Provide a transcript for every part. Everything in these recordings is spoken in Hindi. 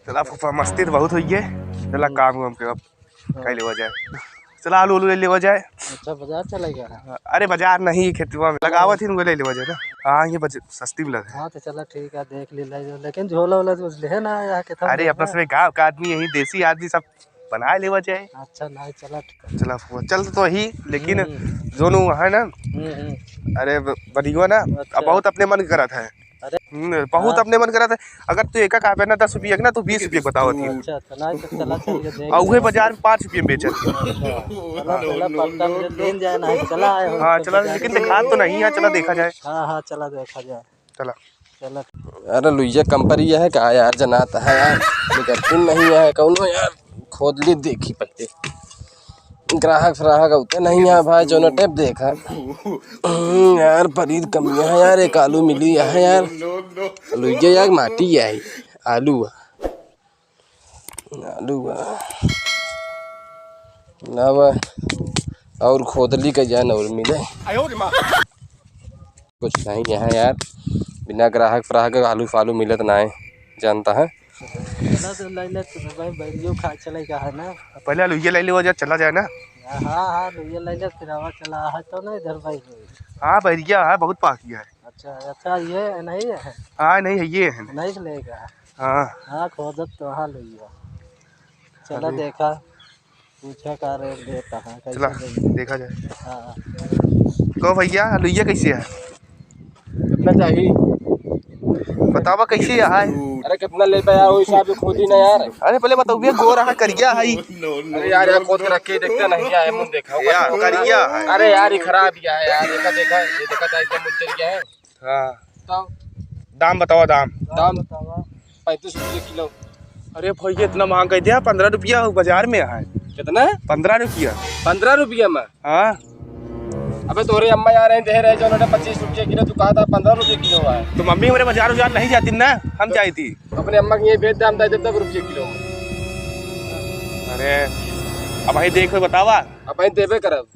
चला फूफा मस्ती तो बहुत हुई है। चला काम वाम के अब कहीं ले जाए। चला आलू ले लेवा जाए। अच्छा बाजार चलेगा? अरे बाजार नहीं, खेतवा में लगावत ही ले लेवा जाए ना। हाँ ये सस्ती मिला है। हाँ तो चला ठीक है, देख ले लेकिन झोला वोला तो ले ना यहाँ के। अरे अपना सब गाँव का आदमी यही देसी आदमी सब बना लेवा जाए। अच्छा नहीं चला चला फूफा चल तो ही, लेकिन जोनू है ना, अरे बनियो ना अब बहुत अपने मन करत है। अरे बहुत अपने मन करत है। अगर तू एक का ना 10 रुपये ना तो 20 रुपये बताओ थी। अच्छा चला चला चल के देख। और वही बाजार में 5 रुपये में बेचत। चला चला पक्का मुझे लेन जाए ना। चला हाँ चला, लेकिन दिखा तो नहीं है। चला देखा जाए। हाँ हाँ चला देखा जाए। चला चला। अरे लुइया कंपनी है कहा यार, जनाता है यार, निकलती नहीं है कौन यार। खोद ली देखी पहले, ग्राहक फ्राहक होते नहीं है भाई। जो टेप देखा यार, परीद कमियां है यार। एक आलू मिली है यार, लुइया यार माटी है आलू आलू नव और खोदली का जान और मिले कुछ नहीं है यार। बिना ग्राहक फ्राहक आलू फालू मिलत ना है, जानता है। चला तो ले ले तो भाई बैरियो खा चलेगा है ना। पहले लुइया ले लिया जाए, चला जाए ना। हाँ हाँ ये ले ले फिर आवा चला है तो नहीं इधर भाई। हाँ बैरिया है, बहुत पाकिया है। अच्छा अच्छा ये नहीं है। हाँ नहीं है, ये है नहीं लेगा। हाँ हाँ खोदत तो हाँ लुइया। चला देखा पूछा का रेट देता है चला कैसे। देखा जाए। हाँ कहो भैया लुइया कैसे है, कितना चाहिए बतावा कैसे है। अरे कितना ले पाया वो हिसाब से खोदी ना यार। अरे पहले बताओ भैया, गोरा है करिया है। अरे यार यार खोद के रखे देखते नहीं है मुंह देखा यार करिया है। अरे यार ये खराब ही है यार। देखा देखा ये देखा था एकदम मुंह गया है। हाँ तो दाम बताओ। दाम दाम 35 रुपये किलो। अरे भैया इतना महंगा कह दिया। 15 रुपया बाजार में है। कितना? 15 रुपया। 15 रुपये में? हाँ अबे तोरे अम्मा यार दे रहे जो 25 रुपये किलो, तू कहा था 15 रुपये किलो है। तो मम्मी मेरे बाजार नहीं जाती ना, हम जाई थी। अपने अम्मा की ये बेच दाम था 10 रुपये किलो। अरे अब भाई देखो बतावा। अब भाई देवे करब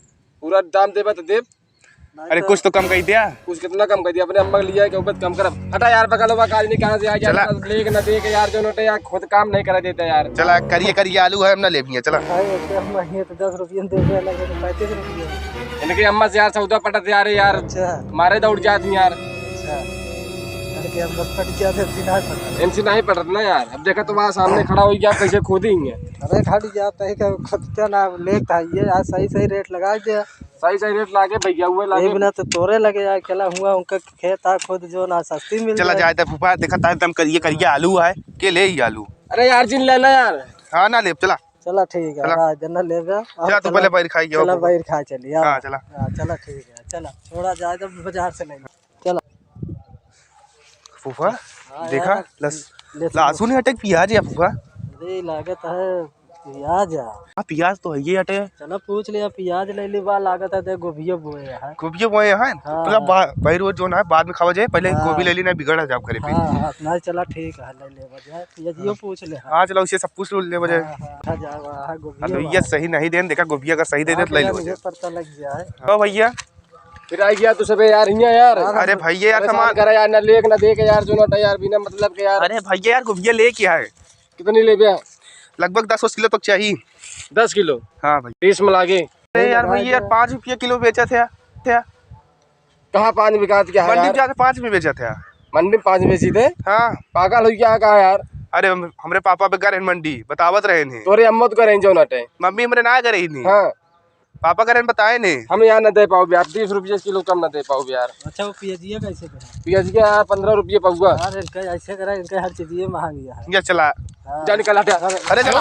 पूरा दाम देवे तो देव। अरे कुछ तो कम कही दिया। कुछ कितना कम कर दिया? अपने अम्मा के लिया के ऊपर कम करब। हटा यार बगल वाला काज नहीं कहां से आ गया। लेके ना दे के यार जो नोटे यार खुद काम नहीं करा देता यार। चला करिए करिए आलू है हम ना ले भी। चला भाई तो 10 रुपये दे लगे तो 35 रुपये। इनके अम्मा से यार सौदा पटत यार यार। अच्छा मारे दौड़ जाती यार। अच्छा अरे हम बस पट गया थे बिना पता। इनसे नहीं पटत ना यार। अब देखा तो वहाँ सामने खड़ा हो गया, कैसे खोदेंगे। अरे खड़ी जाता है खुदता ना लेता है ये। आज सही सही रेट लगा दिया। सही सही रेट लागे भैया हुए लागे बिना तो तोरे लगे यार। चला हुआ उनका खेत आ खुद जो ना सस्ती मिल चला जाए फूफा। देखा था एकदम करिए करिए आलू है के ले ही आलू। अरे यार जिन लेना यार। हाँ ना ले चला। चला ठीक है आज जना लेगा। चला तू पहले बैर खाइए। चला बैर खा चलिए। हाँ चला। चला ठीक है। चला थोड़ा जाए तो बाजार से नहीं। चला फूफा देखा लहसुन अटक प्याज है फूफा। अरे लागत है प्याज। हाँ प्याज तो है ये अटे। चलो पूछ लिया प्याज ले ली बा लागत है। गोभी बोए है। गोभी बोए है भाई रोज जो ना बाद में खावा जाए। पहले गोभी ले ली ना बिगड़ जाओ करे पे। हाँ नहीं चला ठीक है ले बजाए प्याजियो पूछ ले। हाँ चलो उसे सब पूछ ले बजाए। ये सही नहीं देन देखा गोभी अगर सही दे दे तो ले लो। पता लग गया है। हाँ भैया फिर आ गया तो सबे यार यार। अरे भैया यार सामान करा यार ना लेक ना दे के यार जो नोटा यार बिना मतलब के यार। अरे भैया यार गोभी ले क्या है। कितनी ले गया? लगभग 10 किलो तक चाहिए। 10 किलो? हाँ भाई 20 में लागे। अरे यार भैया यार 5 रुपये किलो बेचा थे। कहाँ 5 बिका क्या? मंडी में जाके 5 में बेचा थे। मंडी में 5 बेची थे? हाँ पागल हो क्या कहा यार। अरे हमरे पापा पे करे मंडी बतावत रहे थे। तोरे अम्मा तो करे जो नटे। मम्मी मेरे ना करे नहीं। हाँ पापा करे बताए नहीं। हम यहाँ न दे पाओ यार। 30 रुपये किलो कम न दे पाओ यार। अच्छा वो प्याजिया कैसे करा? प्याज क्या 15 रुपये पहुआ यार इनका ऐसे करा। इनका हर चीज ये महंगी है। चला जा निकल हटा। अरे चला